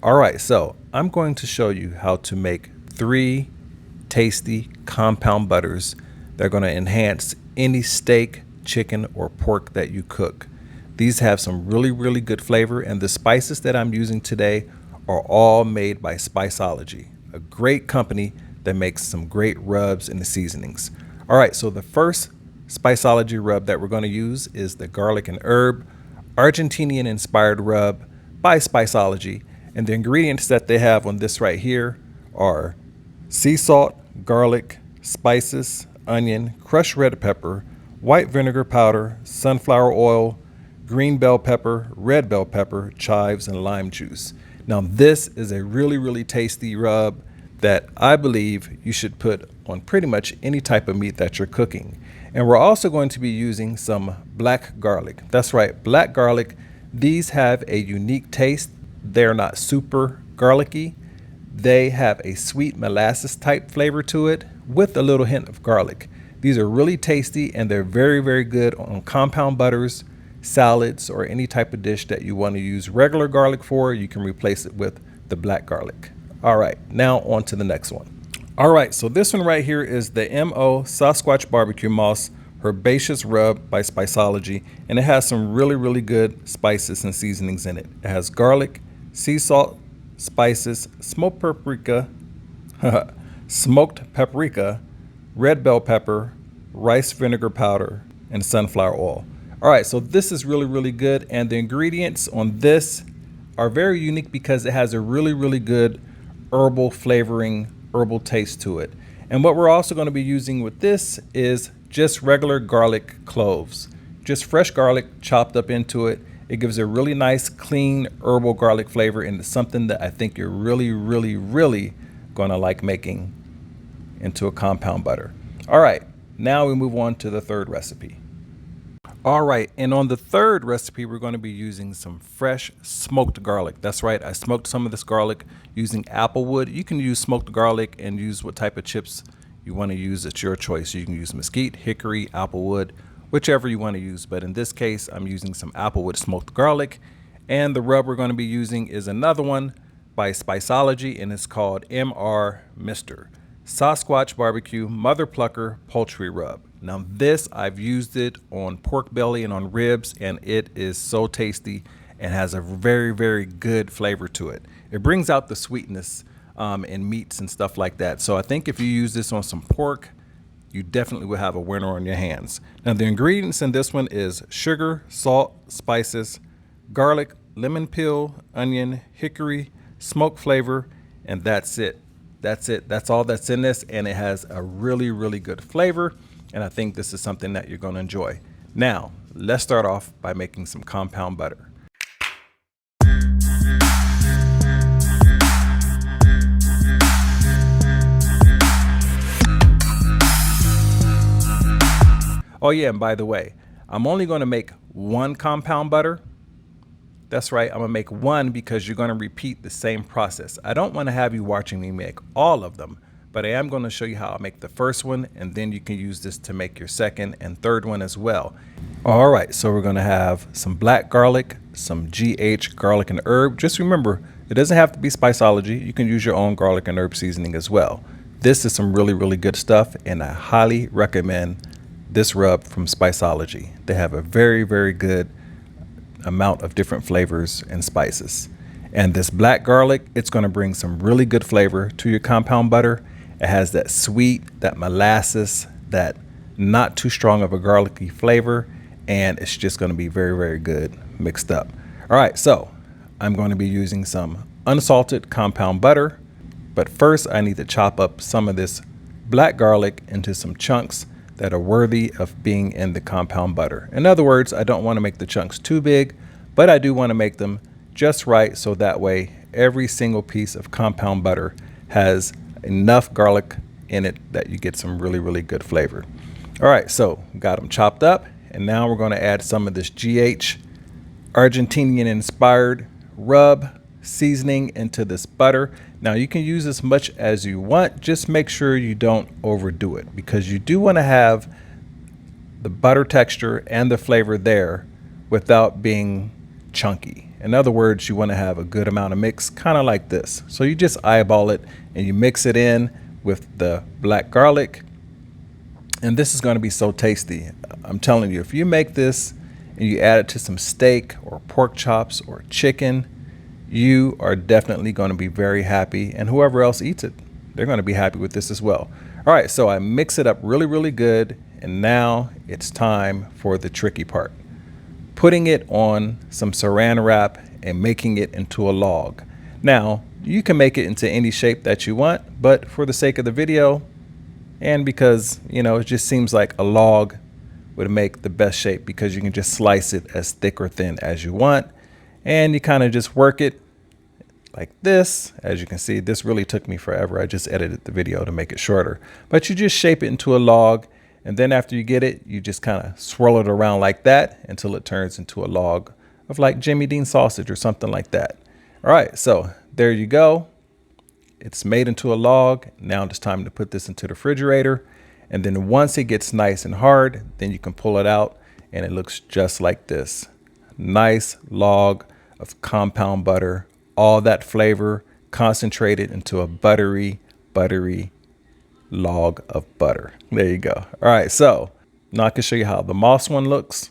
All right, so I'm going to show you how to make 3 tasty compound butters that are going to enhance any steak, chicken, or pork that you cook. These have some really good flavor, and the spices that I'm using today are all made by Spiceology, a great company that makes some great rubs and the seasonings. All right, so the first Spiceology rub that we're going to use is the garlic and herb Argentinian inspired rub by Spiceology. And the ingredients that they have on this right here are sea salt, garlic, spices, onion, crushed red pepper, white vinegar powder, sunflower oil, green bell pepper, red bell pepper, chives, and lime juice. Now this is a really tasty rub that I believe you should put on pretty much any type of meat that you're cooking. And we're also going to be using some black garlic. That's right, black garlic. These have a unique taste. They're not super garlicky. They have a sweet molasses type flavor to it with a little hint of garlic. These are really tasty, and they're very good on compound butters, salads, or any type of dish that you want to use regular garlic for. You can replace it with the black garlic. All right, now on to the next one. All right, so this one right here is the MO Sasquatch Barbecue Moss Herbaceous Rub by Spiceology, and it has some really good spices and seasonings in it. It has garlic, sea salt, spices, smoked paprika, red bell pepper, rice vinegar powder, and sunflower oil. All right, so this is really good, and the ingredients on this are very unique because it has a really good herbal flavoring, herbal taste to it. And what we're also going to be using with this is just regular garlic cloves, just fresh garlic chopped up into it. It gives a really nice, clean, herbal garlic flavor, and it's something that I think you're really going to like making into a compound butter. All right, now we move on to the third recipe. All right, and on the third recipe, we're going to be using some fresh smoked garlic. That's right, I smoked some of this garlic using apple wood. You can use smoked garlic and use what type of chips you want to use. It's your choice. You can use mesquite, hickory, apple wood, whichever you want to use. But in this case, I'm using some apple wood smoked garlic. And the rub we're going to be using is another one by Spiceology, and it's called MR Mr. Sasquatch Barbecue Mother Plucker Poultry Rub. Now this, I've used it on pork belly and on ribs, and it is so tasty and has a very good flavor to it. It brings out the sweetness in meats and stuff like that. So I think if you use this on some pork, you definitely will have a winner on your hands. Now the ingredients in this one is sugar, salt, spices, garlic, lemon peel, onion, hickory, smoke flavor, and that's it. That's all that's in this, and it has a really good flavor, and I think this is something that you're going to enjoy. Now, let's start off by making some compound butter. Oh yeah, and by the way, I'm only going to make 1 compound butter. That's right, I'm gonna make 1 because you're gonna repeat the same process. I don't wanna have you watching me make all of them, but I am gonna show you how I make the first one, and then you can use this to make your second and third one as well. All right, so we're gonna have some black garlic, some GH garlic and herb. Just remember, it doesn't have to be Spiceology. You can use your own garlic and herb seasoning as well. This is some really good stuff, and I highly recommend this rub from Spiceology. They have a very good amount of different flavors and spices. And this black garlic, it's going to bring some really good flavor to your compound butter. It has that sweet, that molasses, that not too strong of a garlicky flavor, and it's just going to be very good mixed up. All right, so I'm going to be using some unsalted compound butter, but first I need to chop up some of this black garlic into some chunks that are worthy of being in the compound butter. In other words, I don't want to make the chunks too big, but I do want to make them just right, so that way every single piece of compound butter has enough garlic in it that you get some really good flavor. All right, so got them chopped up, and now we're going to add some of this GH Argentinian inspired rub seasoning into this butter. Now you can use as much as you want, just make sure you don't overdo it, because you do want to have the butter texture and the flavor there without being chunky. In other words, you want to have a good amount of mix, kind of like this. So you just eyeball it and you mix it in with the black garlic. And this is going to be so tasty. I'm telling you, if you make this and you add it to some steak or pork chops or chicken, you are definitely going to be very happy. And whoever else eats it, they're going to be happy with this as well. All right, so I mix it up really, really good. And now it's time for the tricky part. Putting it on some saran wrap and making it into a log. Now, you can make it into any shape that you want, but for the sake of the video, and because, you know, it just seems like a log would make the best shape because you can just slice it as thick or thin as you want. And you kind of just work it like this. As you can see, this really took me forever. I just edited the video to make it shorter. But you just shape it into a log. And then after you get it, you just kind of swirl it around like that until it turns into a log of like Jimmy Dean sausage or something like that. All right, so there you go. It's made into a log. Now it's time to put this into the refrigerator. And then once it gets nice and hard, then you can pull it out and it looks just like this. Nice log of compound butter, all that flavor concentrated into a buttery log of butter. There you go. All right, so now I can show you how the moss one looks.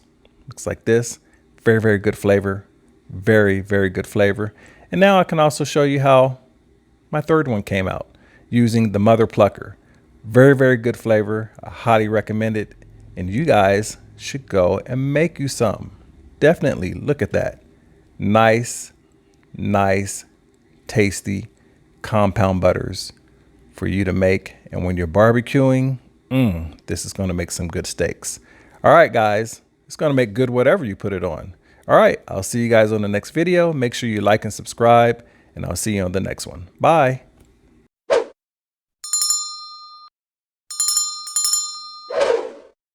Looks like this. Very, very good flavor. Very, very good flavor. And now I can also show you how my third one came out using the mother plucker. Very, very good flavor. I highly recommend it. And you guys should go and make you some. Definitely look at that. Nice, tasty compound butters for you to make. And when you're barbecuing, this is going to make some good steaks. All right, guys, it's going to make good whatever you put it on. All right, I'll see you guys on the next video. Make sure you like and subscribe, and I'll see you on the next one. Bye.